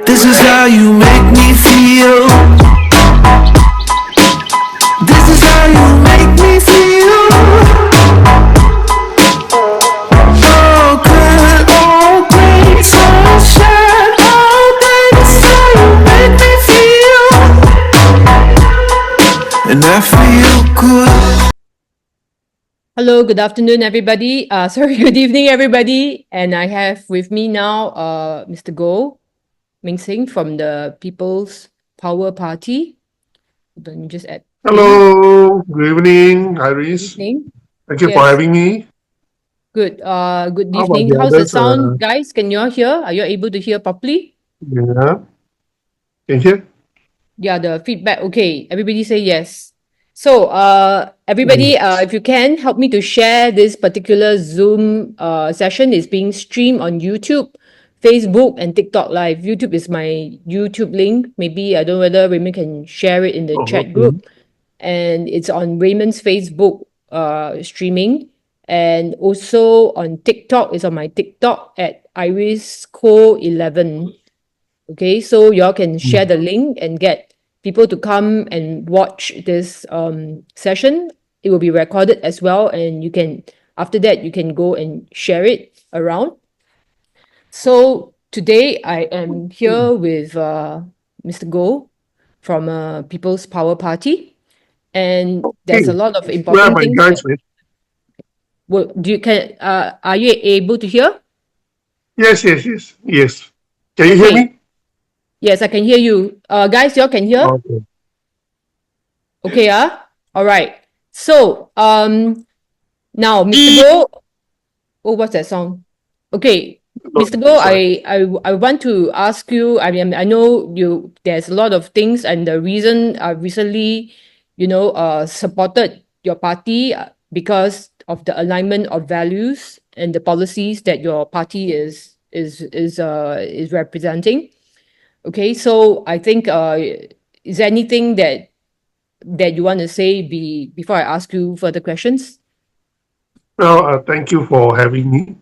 This is how you make me feel. This is how you make me feel. Oh, good, oh, great sunshine. Oh, this is how you make me feel. And I feel good. Hello, good afternoon, everybody. Good evening, everybody. And I have with me now Mr. Goh Meng Seng from the People's Power Party. Let me just add him. Hello, good evening, Iris. Evening. Thank you for Yes, having me. good. Good How about evening. the How's the others? sound, guys? Can you all hear? Are you able to hear properly? Yeah, can you hear? Yeah, the feedback. Okay, everybody say yes. So, everybody, Yes. if you can help me to share this particular Zoom session, is being streamed on YouTube, Facebook, and TikTok Live. YouTube is my YouTube link. Maybe I don't know whether Raymond can share it in the Oh, chat okay. group, and it's on Raymond's Facebook streaming, and also on TikTok. It's on my TikTok at IrisCo11. Okay, so y'all can share the link and get people to come and watch this session. It will be recorded as well, and you can, after that, you can go and share it around. So today I am here with Mr. Goh from People's Power Party, and there's a Okay. lot of Where are important my things guys, that. man? Well, are you able to hear? Yes. Can you hear Okay, me? yes, I can hear you. Guys, y'all can hear? Okay. Okay, all right. So, now, Mr. Go. Oh, what's that song? Okay, No, Mr. Go. sorry. I want to ask you. I mean, I know you. There's a lot of things, and the reason I recently, supported your party because of the alignment of values and the policies that your party is representing. Okay, so I think is there anything that you want to say before I ask you further questions? Well, thank you for having me.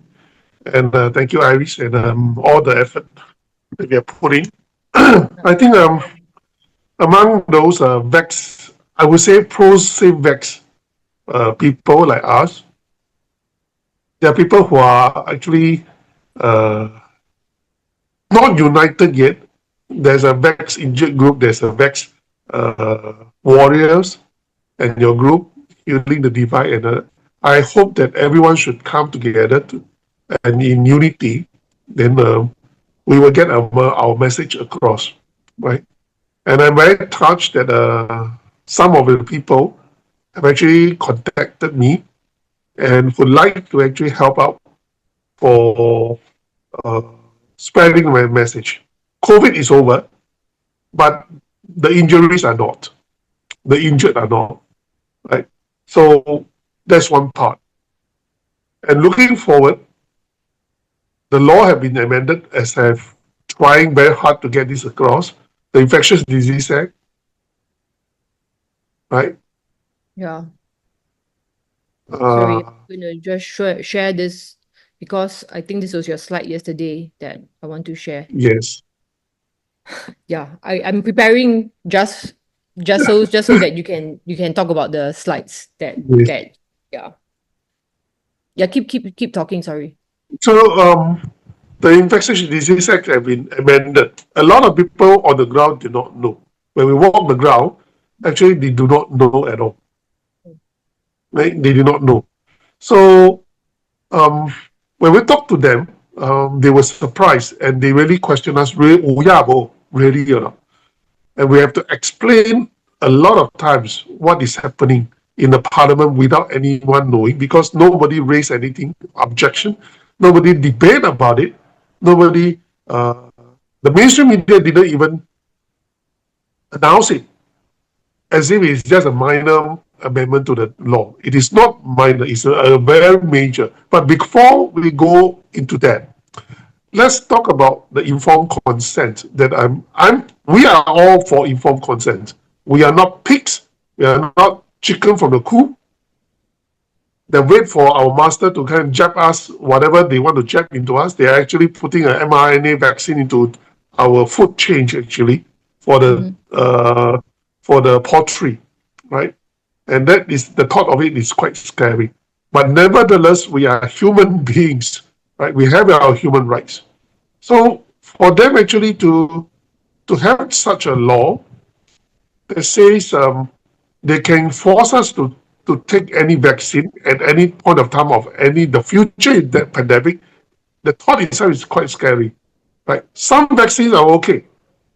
And thank you, Iris, and all the effort that you are putting. I think among those vex, I would say pro-safe vex people like us, there are people who are actually uh, not united yet. There's a Vex injured group, there's a Vex warriors, and your group healing the divide. And I hope that everyone should come together and in unity, then we will get our message across, right? And I'm very touched that some of the people have actually contacted me and would like to actually help out for uh, spreading my message. COVID is over, but the injuries are not. The injured are not, right? So that's one part. And looking forward, the law have been amended as have trying very hard to get this across. The Infectious Disease Act, right? Yeah. Sorry, Uh, I'm going to just share this because I think this was your slide yesterday that I want to share. yes, Yeah, I'm preparing just so that you can talk about the slides yes. that yeah. Yeah, keep talking, sorry. So the Infectious Disease Act have been amended. A lot of people on the ground do not know. When we walk the ground, actually they do not know at all. Right? They do not know. So um, when we talk to them, they were surprised and they really question us, really, oh yeah, bo, really, you know. And we have to explain a lot of times what is happening in the parliament without anyone knowing because nobody raised anything, objection, nobody debate about it, nobody, the mainstream media didn't even announce it as if it's just a minor amendment to the law. It is not minor, it's a very major. But before we go into that, let's talk about the informed consent that we are all for informed consent. We are not pigs, we are not chicken from the coop that wait for our master to kind of jab us whatever they want to jab into us. They are actually putting an mRNA vaccine into our food chain actually for the poultry, right? And that is the thought of it is quite scary. But nevertheless, we are human beings, right? We have our human rights. So for them actually to have such a law that says they can force us to take any vaccine at any point of time of the future in that pandemic, the thought itself is quite scary. Right? Some vaccines are okay.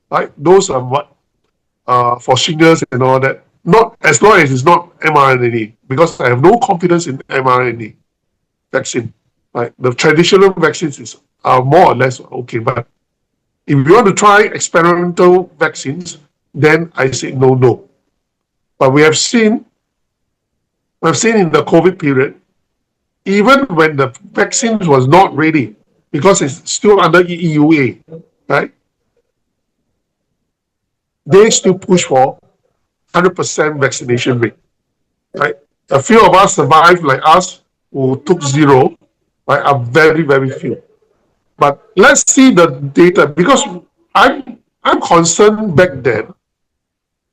Right? Those are what for shingles and all that. Not as long as it's not mRNA, because I have no confidence in mRNA vaccine. Right? The traditional vaccines are more or less okay, but if you want to try experimental vaccines, then I say no. But we've seen in the COVID period, even when the vaccine was not ready, because it's still under EUA, right? They still push for 100% vaccination rate, right? A few of us survived, like us, who took zero, right, are very, very few. But let's see the data, because I'm concerned back then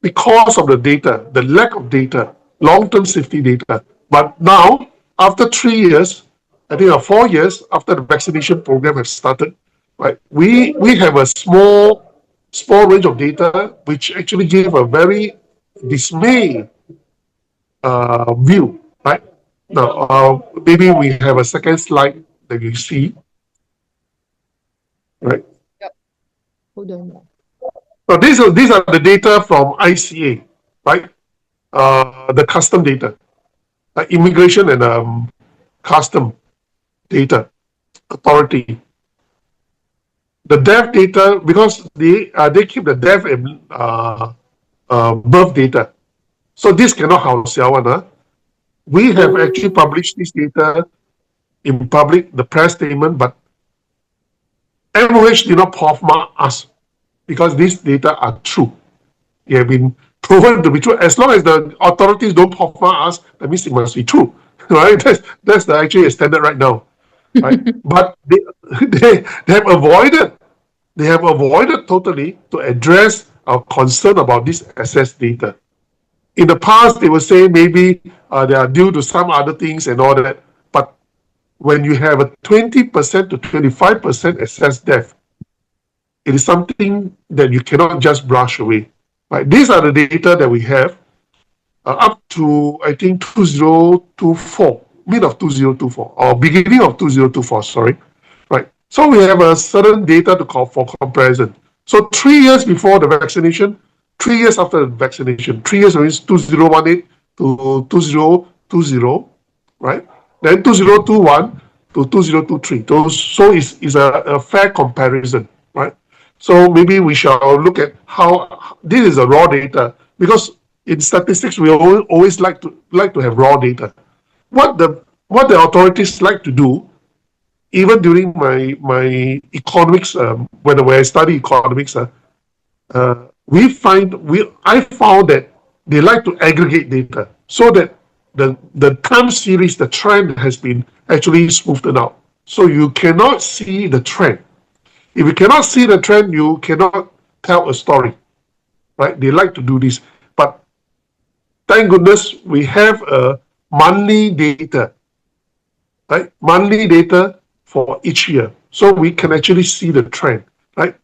because of the data, the lack of data, long-term safety data. But now, after 3 years, I think 4 years after the vaccination program has started, right, we have a small range of data which actually gave a very dismaying view, right? Now, maybe we have a second slide that you see, right? Yep. Hold on. So these are the data from ICA, right? The custom data, immigration and custom data authority. The death data, because they keep the death and birth data. So this cannot house one. We have actually published this data in public, the press statement, but MOH did not mark us because these data are true. They have been proven to be true. As long as the authorities don't mark us, that means it must be true, right? That's actually a standard right now, right? But they have avoided totally to address our concern about this access data. In the past, they would say maybe they are due to some other things and all that. But when you have a 20% to 25% excess death, it is something that you cannot just brush away. Right? These are the data that we have up to, I think, 2024, mid of 2024, or beginning of 2024, sorry. Right. So we have a certain data for comparison. So 3 years before the vaccination, 3 years after the vaccination, 3 years means 2018 to 2020, right? Then 2021 to 2023. So it's a fair comparison, right? So maybe we shall look at how this is a raw data, because in statistics we always like to have raw data. What the authorities like to do, even during my economics, when I study economics, I found that they like to aggregate data so that the time series, the trend has been actually smoothed out. So you cannot see the trend. If you cannot see the trend, you cannot tell a story, right? They like to do this. But thank goodness we have a monthly data, right? Monthly data for each year. So we can actually see the trend, right?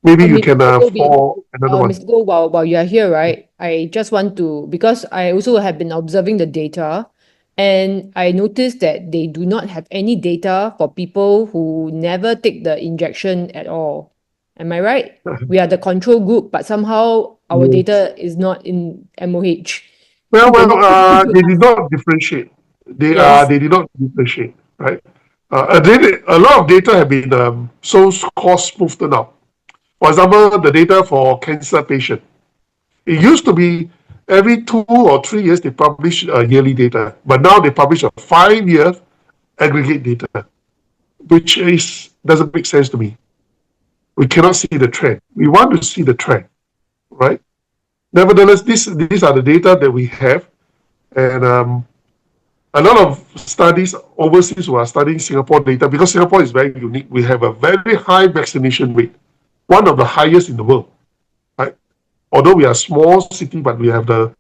Maybe you can for another one. Mr. Goh, while you are here, right? I just want to, because I also have been observing the data, and I noticed that they do not have any data for people who never take the injection at all. Am I right? We are the control group, but somehow our data is not in MOH. Well, they did not differentiate. Yes. They did not differentiate, right? A lot of data have been so-called smoothed out. For example, the data for cancer patient. It used to be every 2 or 3 years they publish yearly data, but now they publish a 5-year aggregate data, which doesn't make sense to me. We cannot see the trend. We want to see the trend, right? Nevertheless, these are the data that we have, and a lot of studies overseas who are studying Singapore data, because Singapore is very unique. We have a very high vaccination rate. one of the highest in the world, right? Although we are a small city, but we have the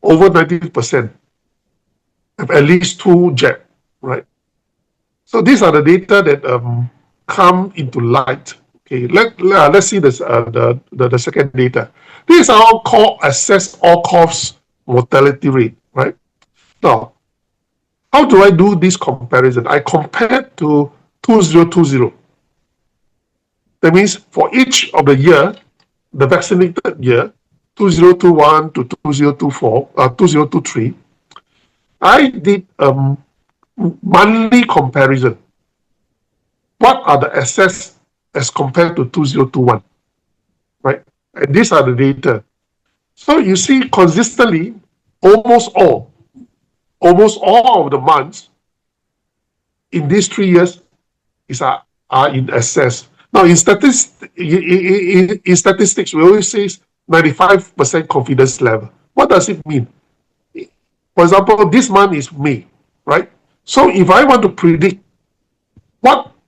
over 90% have at least 2 jab, right? So these are the data that come into light. Okay, let's see this the second data. These are all called assessed all-cause mortality rate, right? Now, how do I do this comparison? I compare to 2020. That means for each of the year, the vaccinated year, 2021 to 2024, 2023, I did monthly comparison. What are the assets as compared to 2021, right? And these are the data. So you see consistently, almost all of the months in these 3 years are in excess. Now in statistics, we always say 95% confidence level. What does it mean? For example, this month is May, right? So if I want to predict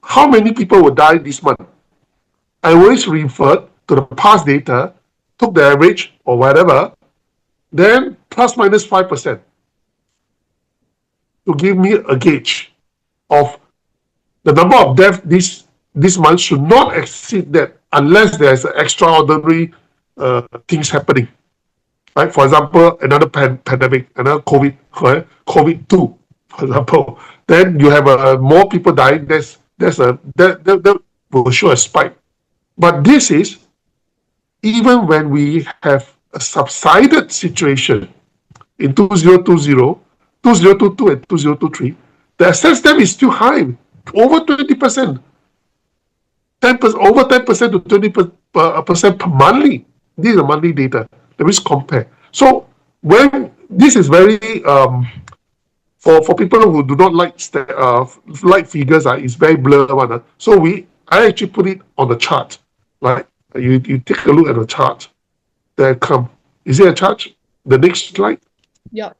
how many people will die this month, I always refer to the past data, took the average or whatever, then plus minus 5% to give me a gauge of the number of deaths this month should not exceed that unless there's extraordinary things happening. Right? For example, another pandemic, another COVID, right? COVID-2, for example. Then you have more people dying. That will show a spike. But this is even when we have a subsided situation in 2020, 2022, and 2023, the excess death is still high, over 20%, 10%, over 10% to 20% per monthly. These are monthly data. Let me compare. So when this is very for people who do not like figures, it's very blurred one. So I actually put it on the chart. Right? You take a look at the chart. There come. Is it a chart? The next slide. Yeah.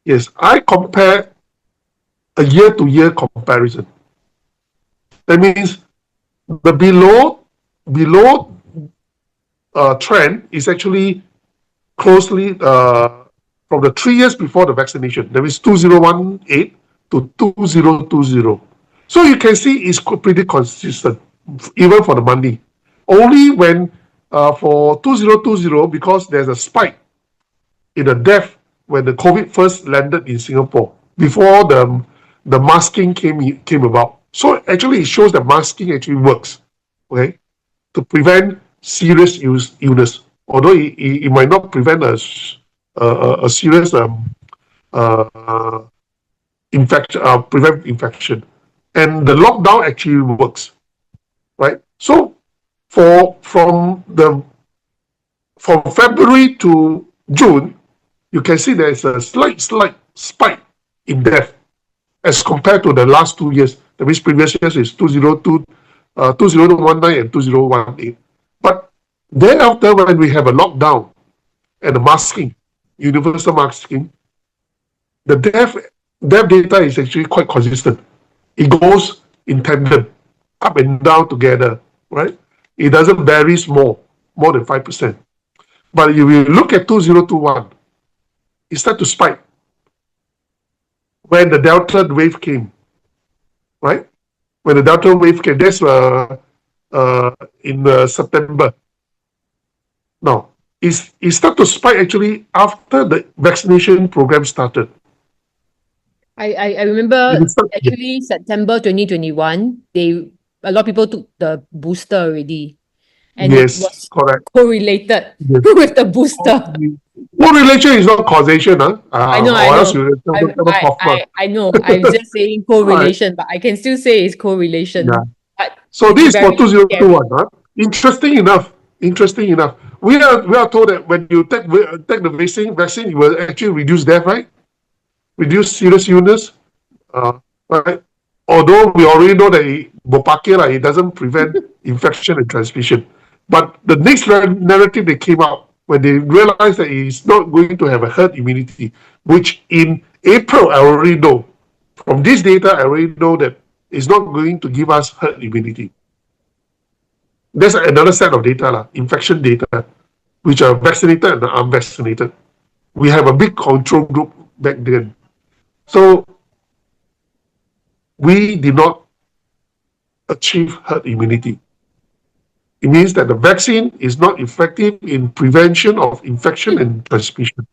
Yes, I compare a year-to-year comparison. That means the below trend is actually closely from the 3 years before the vaccination. That means 2018 to 2020. So you can see it's pretty consistent, even for the monthly. Only when for 2020, because there's a spike in the death when the COVID first landed in Singapore, before the masking came about. So actually it shows that masking actually works, okay, to prevent serious illness. Although it might not prevent a serious prevent infection. And the lockdown actually works, right? So from February to June, you can see there's a slight spike in death as compared to the last 2 years. That means previous years is 2019 and 2018. But then after, when we have a lockdown and the masking, universal masking, the death data is actually quite consistent. It goes in tandem, up and down together, right? It doesn't vary more than 5%. But if you look at 2021, it started to spike when the Delta wave came, right? When the Delta wave came, that's in September. Now, it started to spike actually after the vaccination program started. I remember actually September 2021, a lot of people took the booster already. And yes, it was correct. Correlated with the booster. Correlation is not causation, huh? I know. I know. I'm just saying correlation, but I can still say it's correlation. Yeah. But so this is for 2021. scary. Huh? Interesting enough. We are told that when you take the vaccine, you will actually reduce death, right? Reduce serious illness, right? Although we already know that it doesn't prevent infection and transmission. But the next narrative that came out when they realized that it's not going to have a herd immunity, which in April I already know. From this data, I already know that is not going to give us herd immunity. There's another set of data, infection data, which are vaccinated and unvaccinated. We have a big control group back then. So we did not achieve herd immunity. It means that the vaccine is not effective in prevention of infection and transmission.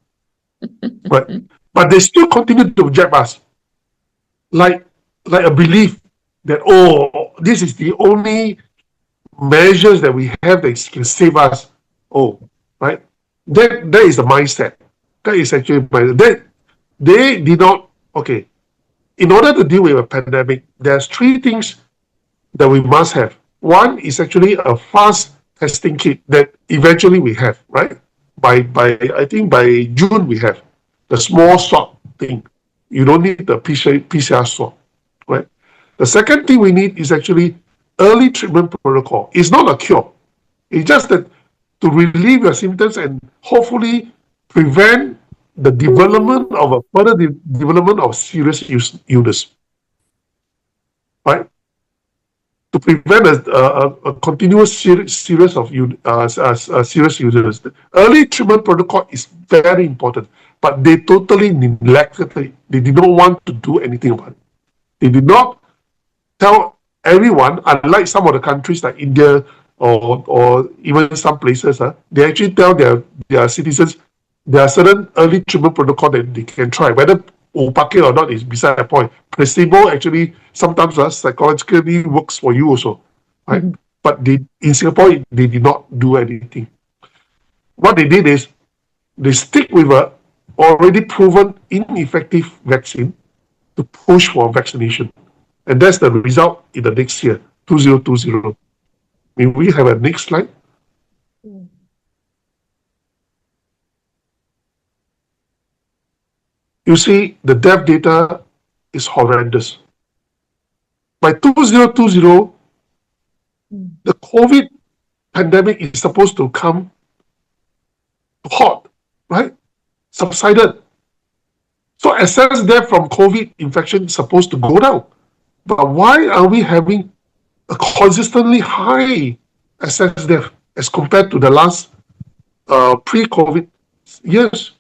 But they still continue to jab us like a belief that, oh, this is the only measures that we have that can save us. Oh, right? That is the mindset. That is actually that they did not. Okay, in order to deal with a pandemic, there's three things that we must have. One is actually a fast testing kit that eventually we have, right? By I think by June we have the small swab thing. You don't need the PCR swab, right? The second thing we need is actually early treatment protocol. It's not a cure. It's just that to relieve your symptoms and hopefully prevent the development of a further development of serious illness, right? To prevent a continuous series of serious illness. Early treatment protocol is very important, but they totally neglected it. They did not want to do anything about it. They did not tell everyone, unlike some of the countries like India or even some places, they actually tell their citizens there are certain early treatment protocol that they can try. Whether opake or not is beside the point. Placebo actually sometimes psychologically works for you also, right? Mm-hmm. But in Singapore, they did not do anything. What they did is they stick with a already proven ineffective vaccine to push for vaccination. And that's the result in the next year, 2020. May we have a next slide? You see, the death data is horrendous. By 2020, the COVID pandemic is supposed to come hot, right? Subsided. So excess death from COVID infection is supposed to go down. But why are we having a consistently high excess death as compared to the last pre-COVID years?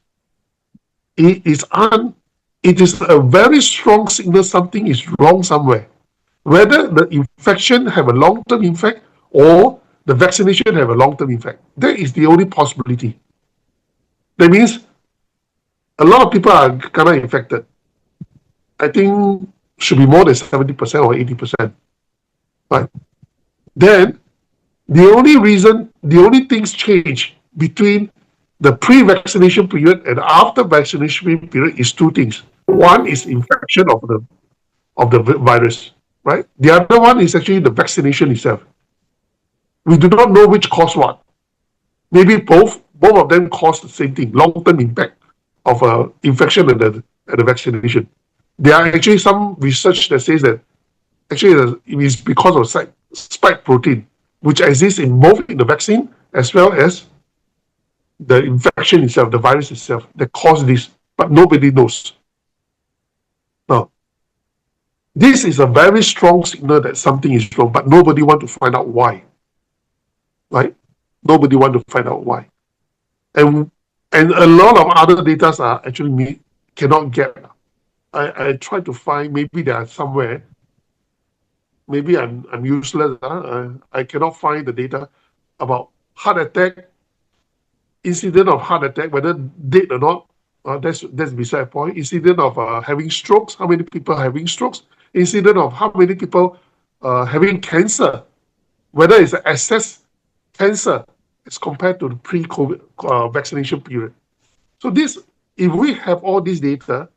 It is a very strong signal something is wrong somewhere. Whether the infection have a long-term effect or the vaccination have a long-term effect. That is the only possibility. That means a lot of people are kind of infected. I think should be more than 70% or 80%. Right? Then the only things change between the pre-vaccination period and after vaccination period is two things. One is infection of the virus, right? The other one is actually the vaccination itself. We do not know which cause what. Maybe both of them cause the same thing, long-term impact of infection and the vaccination. There are actually some research that says that actually it is because of spike protein, which exists in both in the vaccine as well as the infection itself, the virus itself, that caused this, but nobody knows. Now, this is a very strong signal that something is wrong, but nobody want to find out why. Right? Nobody want to find out why. And a lot of other data are actually cannot get. I try to find, maybe they are somewhere. Maybe I'm useless. I cannot find the data about heart attack, incident of heart attack, whether dead or not. That's beside the point. Incident of having strokes, how many people are having strokes? Incident of how many people having cancer, whether it's excess cancer as compared to the pre-COVID vaccination period. So if we have all this data,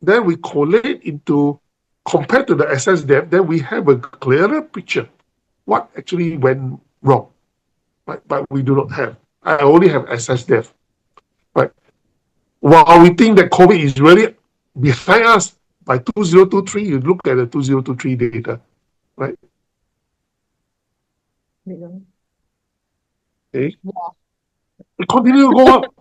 then we collate into, compared to the excess death, then we have a clearer picture what actually went wrong. Right? But we do not have. I only have excess death. Right? While we think that COVID is really behind us, by 2023, you look at the 2023 data, right? Okay. Wow. It continues to go up.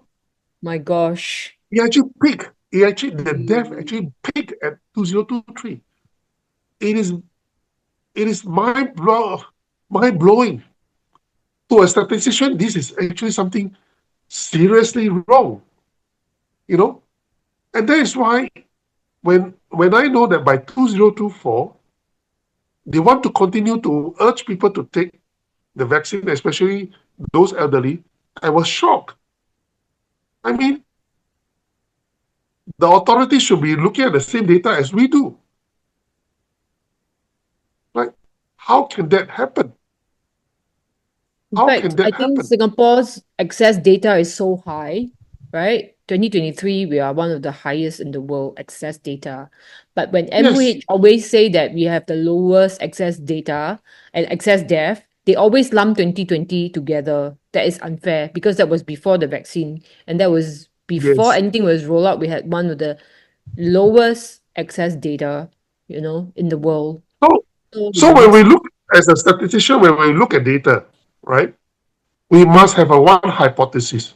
My gosh. It actually peaked. The death actually peaked at 2023. it is mind blowing. To a statistician, this is actually something seriously wrong. You know, and that is why when I know that by 2024 they want to continue to urge people to take the vaccine, especially those elderly, I was shocked. I mean, the authorities should be looking at the same data as we do. Like, how can that happen? In How fact, can that I think happen? Singapore's access data is so high, right? 2023, we are one of the highest in the world access data. But when Yes, MOH always say that we have the lowest access data and access depth, they always lump 2020 together. That is unfair because that was before the vaccine. And that was before yes. anything was rolled out. We had one of the lowest access data, in the world. So, So we so when we must. look as a statistician, when we look at data, right, we must have a one hypothesis.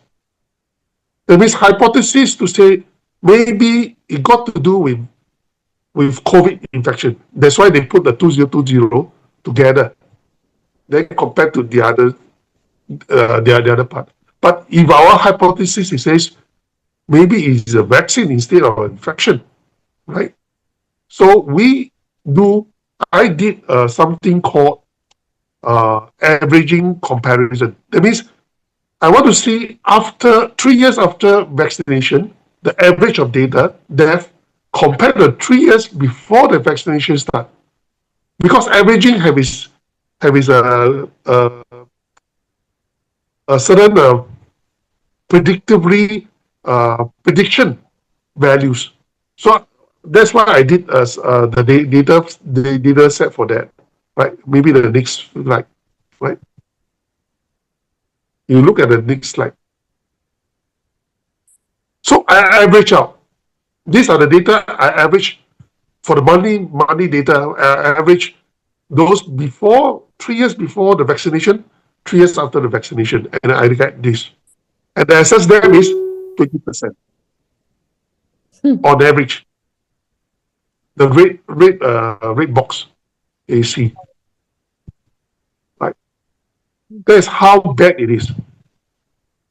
That means hypothesis to say maybe it got to do with COVID infection. That's why they put the 2020 together. Then compared to the other part. But if our hypothesis is says maybe it's a vaccine instead of infection, right? So I did something called averaging comparison. That means I want to see after 3 years after vaccination, the average of death compared to 3 years before the vaccination start. Because averaging have a certain prediction values. So that's why I did the data set for that. Right? Maybe the next slide. Right? You look at the next slide. So I average out. These are the data I average for the monthly data. I average those before 3 years before the vaccination, 3 years after the vaccination, and I get this. And the SS there is 20% on average. The red box AC. Right? That's how bad it is.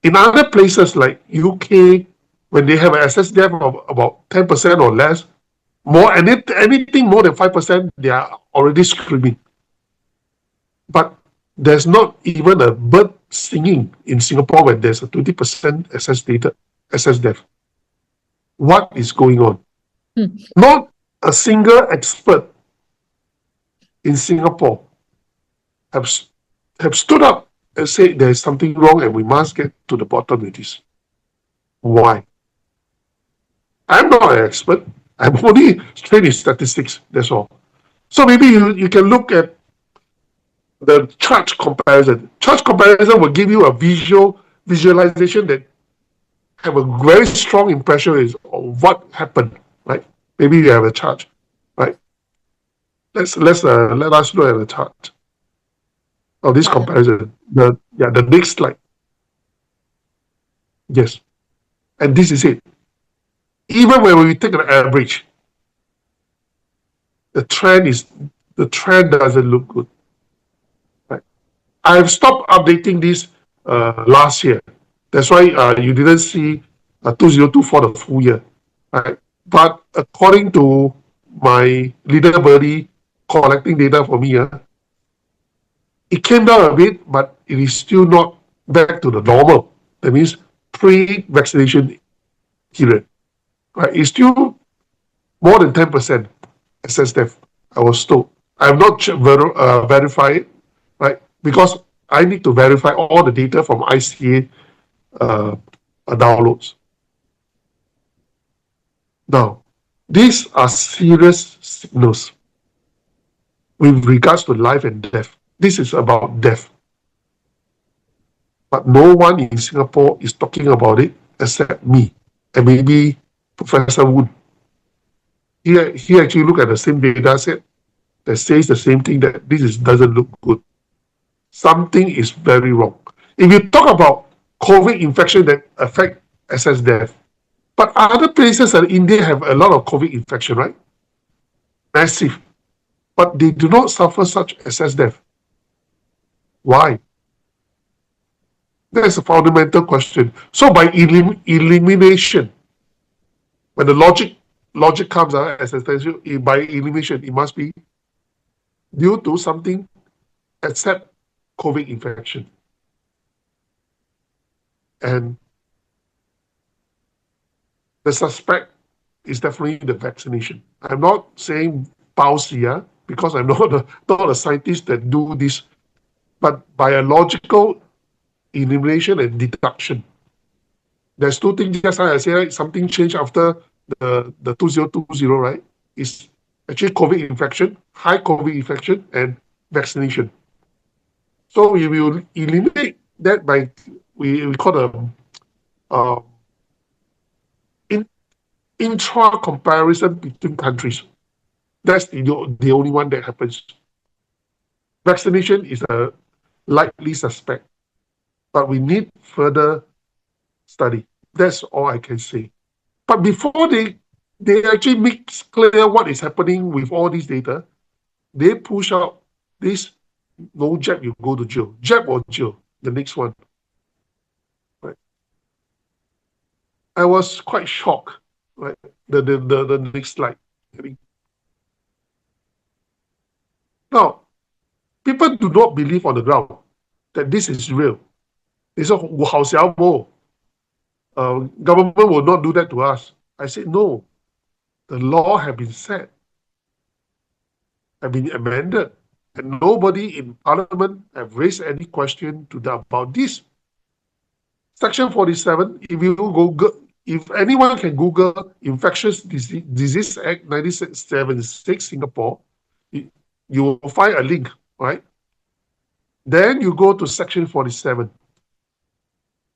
In other places like UK, when they have an SS death of about 10% or less, anything more than 5%, they are already screaming. But there's not even a bird singing in Singapore when there's a 20% SS death. What is going on? Not a single expert in Singapore have stood up and said there's something wrong and we must get to the bottom of this. Why? I'm not an expert. I'm only trained in statistics. That's all. So maybe you can look at the charge comparison. Charge comparison will give you a visualization that have a very strong impression of what happened. Right? Maybe you have a chart. Right? Let us look at the chart of this comparison. The next slide. Yes, and this is it. Even when we take an average, the trend doesn't look good. Right? I've stopped updating this last year. That's why you didn't see 2024 for the full year. Right? But according to my leader buddy collecting data for me, it came down a bit, but it is still not back to the normal. That means pre-vaccination period. Right? It's still more than 10% SS death, I was told. I have not verified it, right? Because I need to verify all the data from ICA downloads. Now, these are serious signals with regards to life and death. This is about death. But no one in Singapore is talking about it except me and maybe Professor Woon. He actually looked at the same data set that says the same thing, that doesn't look good. Something is very wrong. If you talk about COVID infection that affect SS death, but other places in India have a lot of COVID infection, right? Massive. but they do not suffer such excess death. Why? That's a fundamental question. So by elimination, when the logic comes out as essential, by elimination, it must be due to something except COVID infection. And the suspect is definitely the vaccination. I'm not saying policy, because I'm not a scientist that do this, but biological elimination and deduction. There's two things, just like I said, right? Something changed after the 2020, right? It's actually COVID infection, high COVID infection, and vaccination. So we will eliminate that by, we call the in, intra comparison between countries. That's the only one that happens. Vaccination is a likely suspect, but we need further study. That's all I can say. But before they actually make clear what is happening with all this data, they push out this no jab, you go to jail. Jab or jail, the next one. Right. I was quite shocked. Right. The next slide. Now, people do not believe on the ground that this is real. They say, government will not do that to us. I said, no. The law have been set, have been amended, and nobody in Parliament have raised any question to them about this. Section 47, if anyone can Google Infectious Disease Act 1976 Singapore, you will find a link, right? Then you go to Section 47.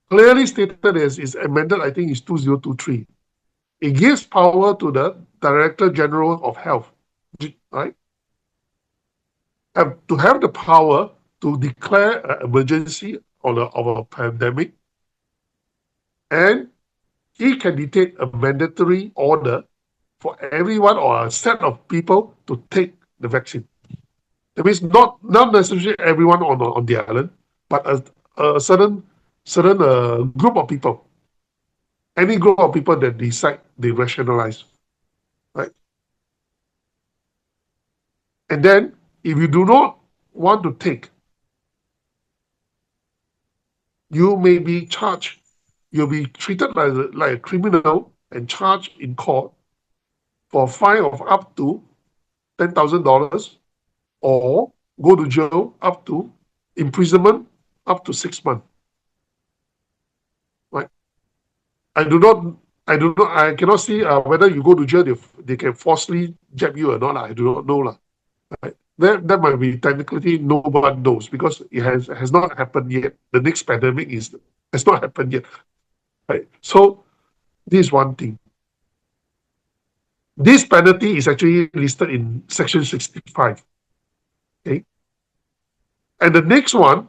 Clearly stated as is amended, I think it's 2023. It gives power to the Director General of Health, right? To have the power to declare an emergency of a pandemic, and he can dictate a mandatory order for everyone or a set of people to take the vaccine. That means not necessarily everyone on the island, but a certain group of people. Any group of people that decide, they rationalize, right? And then, if you do not want to take, you may be charged. You'll be treated like a criminal and charged in court for a fine of up to $10,000, or go to jail up to imprisonment up to 6 months. Right? I cannot see whether you go to jail, they can forcibly jab you or not. I do not know. Right? That might be technically no one knows, because it has not happened yet. The next pandemic has not happened yet. Right? So this is one thing. This penalty is actually listed in Section 65. Okay? And the next one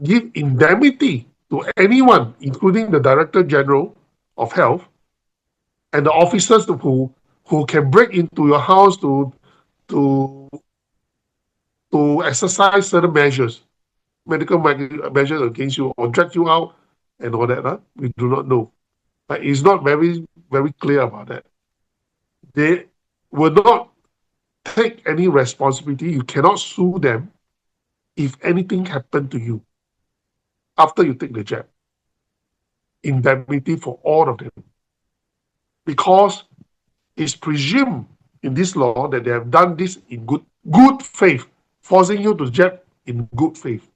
give indemnity to anyone, including the Director General of Health and the officers who can break into your house to exercise certain measures, medical measures against you, or drag you out and all that. We do not know. It's not very, very clear about that. They will not take any responsibility. You cannot sue them if anything happened to you after you take the jab. Indemnity for all of them. Because it's presumed in this law that they have done this in good faith, forcing you to jab in good faith.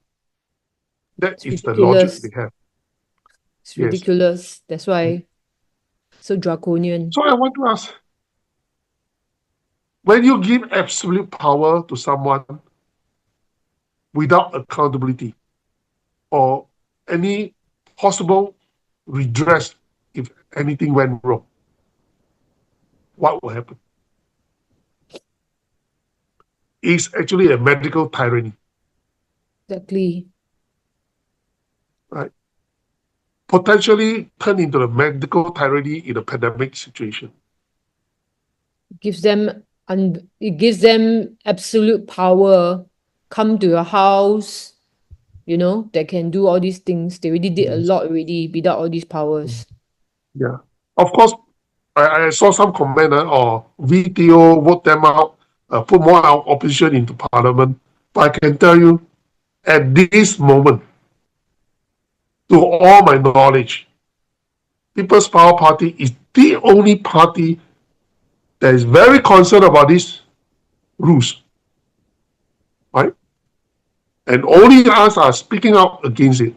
That is the logic they have. It's ridiculous. That's why so draconian. So I want to ask, when you give absolute power to someone without accountability or any possible redress if anything went wrong, what will happen? It's actually a medical tyranny. Exactly. Right? Potentially turn into a medical tyranny in a pandemic situation. Gives them and it gives them absolute power, come to your house, they can do all these things. They already did a lot already without all these powers. Yeah. Of course, I saw some comment or VTO vote them out, put more opposition into parliament. But I can tell you, at this moment, to all my knowledge, People's Power Party is the only party that is very concerned about these rules, right? And only us are speaking out against it.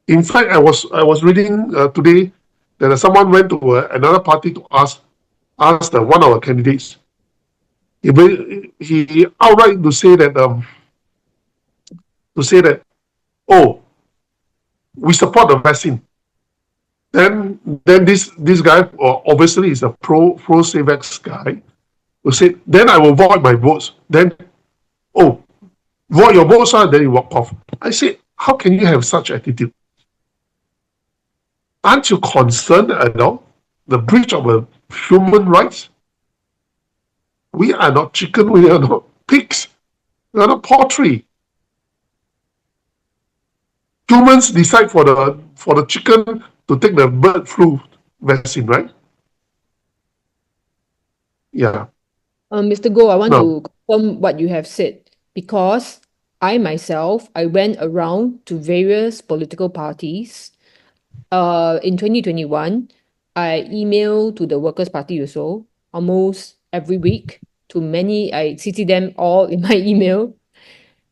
In fact, I was reading today that someone went to another party to ask one of our candidates. He outright to say that oh, we support the vaccine. Then this guy obviously is a pro Savex guy who said then I will void my votes. Then oh, void your votes, then you walk off. I said, how can you have such attitude? Aren't you concerned at all? The breach of human rights? We are not chicken, we are not pigs, we are not poultry. Humans decide for the chicken to take the bird flu vaccine, right? Yeah. Mr. Goh, I want No. to confirm what you have said, because I myself, I went around to various political parties. In 2021, I emailed to the Workers' Party also, almost every week. To many, I CC them all in my email.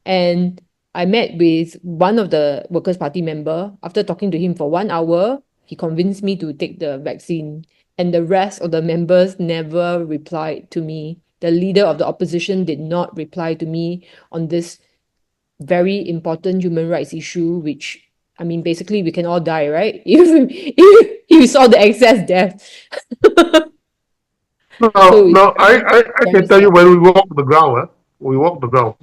And I met with one of the Workers' Party member. After talking to him for 1 hour, he convinced me to take the vaccine. And the rest of the members never replied to me. The leader of the opposition did not reply to me on this very important human rights issue, which, I mean, basically we can all die, right? If you saw the excess death. No, So no, I very can tell you sad. when we walk the ground.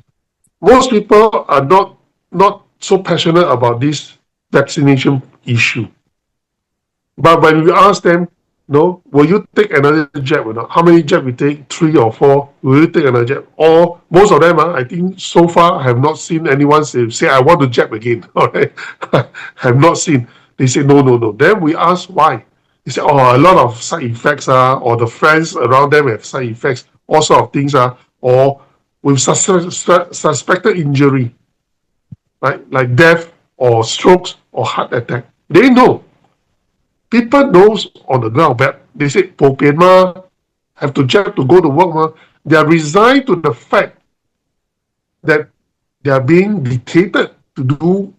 Most people are not so passionate about this vaccination issue. But when we ask them, no, will you take another jab or not? How many jab you take? 3 or 4? Will you take another jab? Or most of them, I think so far I have not seen anyone say I want to jab again. All right, have not seen. They say no, no, no. Then we ask why. They say a lot of side effects or the friends around them have side effects, all sort of things or with suspected injury, right, like death or strokes or heart attack. They know. People knows on the ground, but they say, "Po pian ma, have to jab to go to work ma." They are resigned to the fact that they are being dictated to do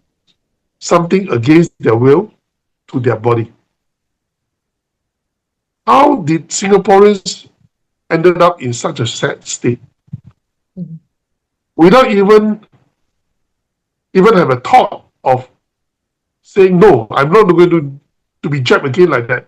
something against their will to their body. How did Singaporeans ended up in such a sad state without even have a thought of saying no? I'm not going to be jabbed again like that.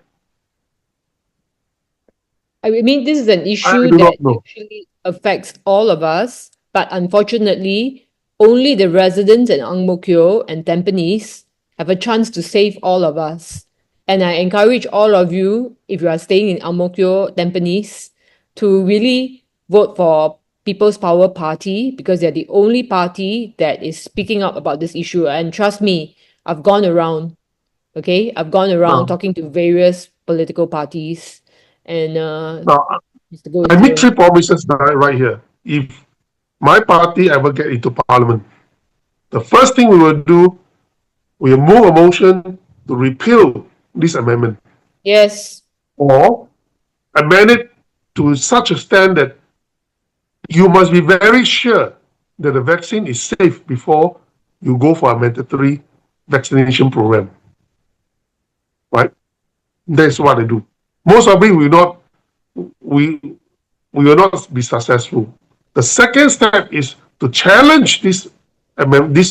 I mean, this is an I issue do not that know. actually affects all of us, but unfortunately, only the residents in Ang Mo Kio and Tampines have a chance to save all of us. And I encourage all of you, if you are staying in Ang Mo Kio, Tampines, to really vote for People's Power Party, because they're the only party that is speaking up about this issue. And trust me, I've gone around. Okay, I've gone around Now, talking to various political parties, and now Mr. Goh I is make here. 3 promises right here. If my party ever get into parliament, the first thing we will do, we will move a motion to repeal this amendment Yes, or amend it to such a extent that you must be very sure that the vaccine is safe before you go for a mandatory vaccination program. Right? That's what I do. Most of it we will not be successful. The second step is to challenge this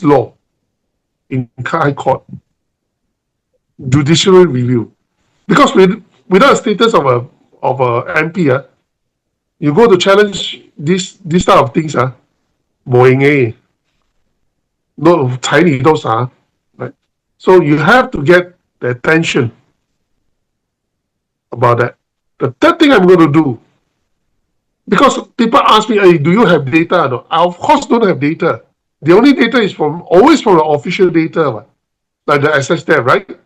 law in High Court, judicial review. Because without a status of a MP, you go to challenge this type of things, no 踩你都傻, right? So you have to get the attention about that. The third thing I'm going to do Because people ask me, hey, do you have data? No, I of course don't have data. The only data is always from the official data, like the SSDF, right?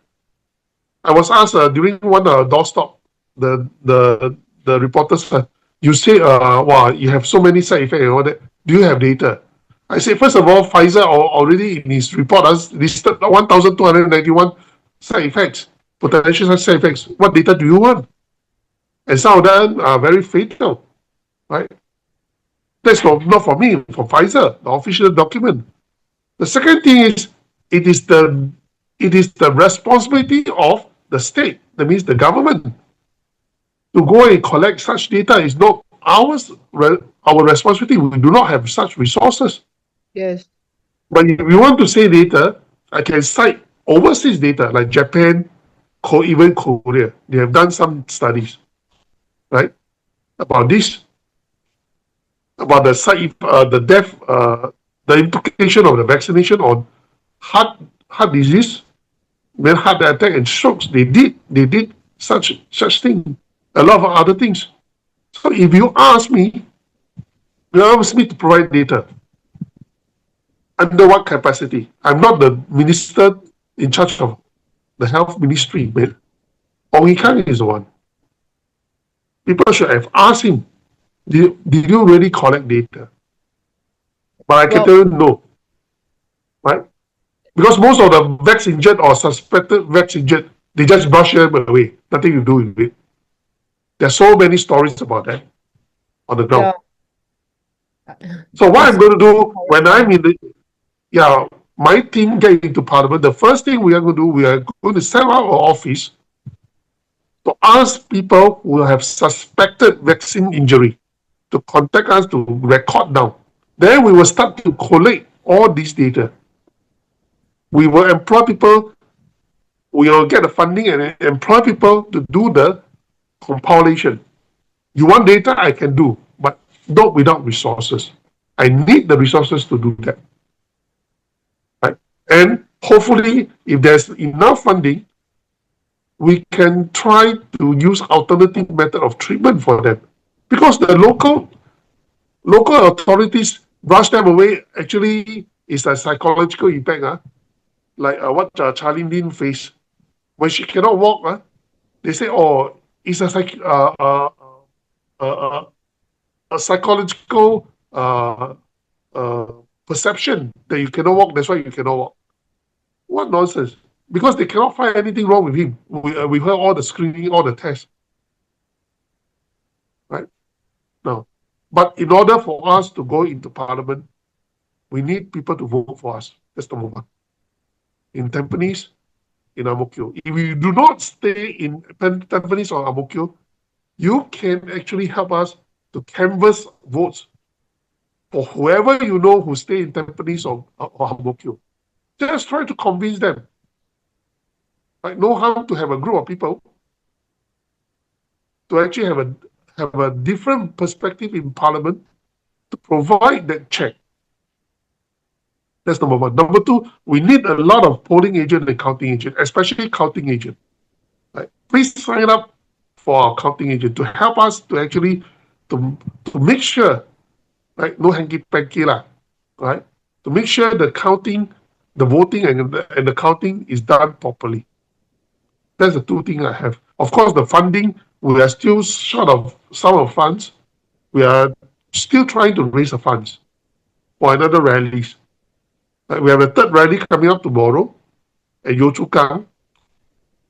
I was asked during one doorstop, the reporters said, you say, wow, you have so many side effects and all that. Do you have data? I say, first of all, Pfizer already in his report has listed 1,291 side effects, potential side effects. What data do you want? And some of them are very fatal, right? That's not for me, for Pfizer, the official document. The second thing is, it is the responsibility of the state, that means the government, to go and collect such data. Is not our responsibility. We do not have such resources. Yes. But if you want to say data, I can cite overseas data like Japan, even Korea. They have done some studies, right, about this, about the death, the implication of the vaccination on heart disease, when heart attack and strokes. They did such thing, a lot of other things. So if you ask me to provide data, under what capacity? I'm not the minister in charge of the health ministry, but Ong Kang is the one. People should have asked him, did you really collect data? But I can tell you no, right? Because most of the vax injured or suspected vax injured, they just brush them away, nothing to do with it. There's so many stories about that on the ground. So what I'm going to do when I'm in my team get into Parliament, the first thing we are going to do, we are going to set up our office to ask people who have suspected vaccine injury to contact us to record down. Then we will start to collate all this data. We will employ people, we will get the funding and employ people to do the compilation. You want data, I can do, but not without resources. I need the resources to do that. Right? And hopefully, if there's enough funding, we can try to use alternative method of treatment for them. Because the local authorities brush them away, actually is a psychological impact. Like what Charlie Lin faced. When she cannot walk, they say, oh, it's a psychological perception that you cannot walk, that's why you cannot walk. What nonsense. Because they cannot find anything wrong with him. We heard all the screening, all the tests. Right? Now, but in order for us to go into Parliament, we need people to vote for us. That's the moment. In Tampines, in Ang Mo Kio. If you do not stay in Tampines or Ang Mo Kio, you can actually help us to canvass votes for whoever you know who stay in Tampines or Ang Mo Kio. Just try to convince them. Right? No harm to have a group of people to actually have a different perspective in Parliament to provide that check. That's number one. Number two, we need a lot of polling agent and counting agent, especially counting agent. Right? Please sign up for our counting agent to help us to actually to make sure, right? No hanky panky lah, right? To make sure the counting, the voting and the counting is done properly. That's the two things I have. Of course, the funding, we are still short of some of funds. We are still trying to raise the funds for another rallies. We have a third rally coming up tomorrow at Yio Chu Kang.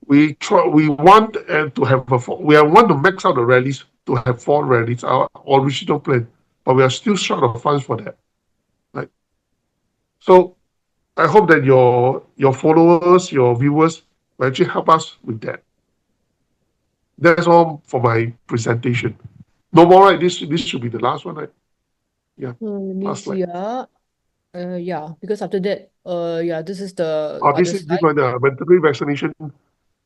We want to max out the rallies to have 4 rallies, our original plan, but we are still short of funds for that. Right? So I hope that your followers, your viewers will actually help us with that. That's all for my presentation. No more, right? This should be the last one, right? Yeah. Let me Last see. slide. Yeah, because after that, this is the Oh, other this is the mandatory vaccination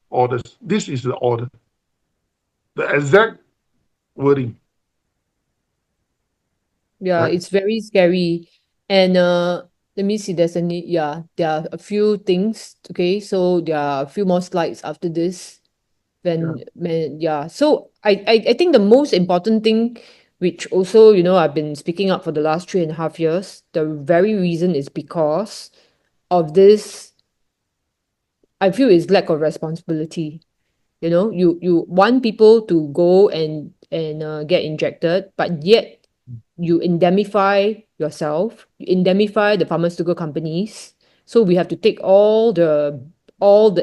orders. This is the order. The exact wording. Yeah, Right. it's very scary. And let me see, there are a few things. Okay, so there are a few more slides after this. So I think the most important thing which also, you know, I've been speaking up for the last 3.5 years. The very reason is because of this, I feel, is lack of responsibility. You know, you want people to go and get injected, but yet you indemnify yourself, you indemnify the pharmaceutical companies. So we have to take all the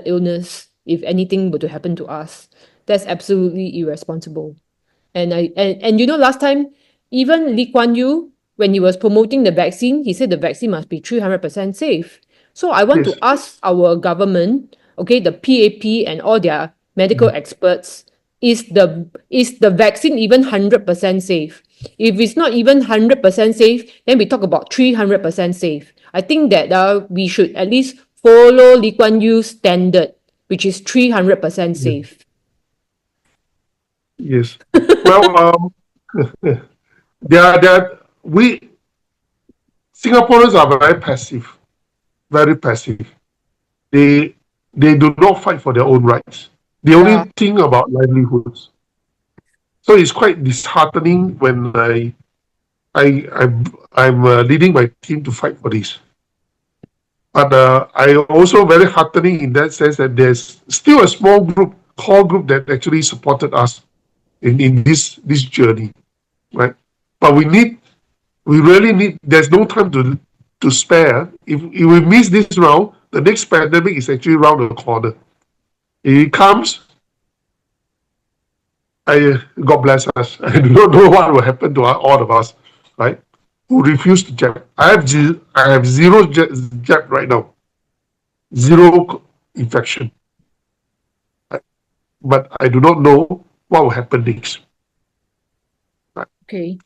illness if anything were to happen to us. That's absolutely irresponsible. And you know, last time, even Lee Kuan Yew, when he was promoting the vaccine, he said the vaccine must be 300% safe. So I want to Yes. ask our government, okay, the PAP and all their medical experts, is the vaccine even 100% safe? If it's not even 100% safe, then we talk about 300% safe. I think that we should at least follow Lee Kuan Yew's standard, which is 300% safe. Yes. Well, we Singaporeans are very passive, very passive. They they do not fight for their own rights. They Yeah. only think about livelihoods. So it's quite disheartening when I'm leading my team to fight for this. But I also very heartening in that sense that there's still a small group, core group that actually supported us in this journey, right? But we really need. There's no time to spare. If we miss this round, the next pandemic is actually around the corner. If it comes, God bless us. I do not know what will happen to all of us, right? Who refuse to jab. I have zero jab right now, zero infection, right? But I do not know what will happen next. Right? Okay.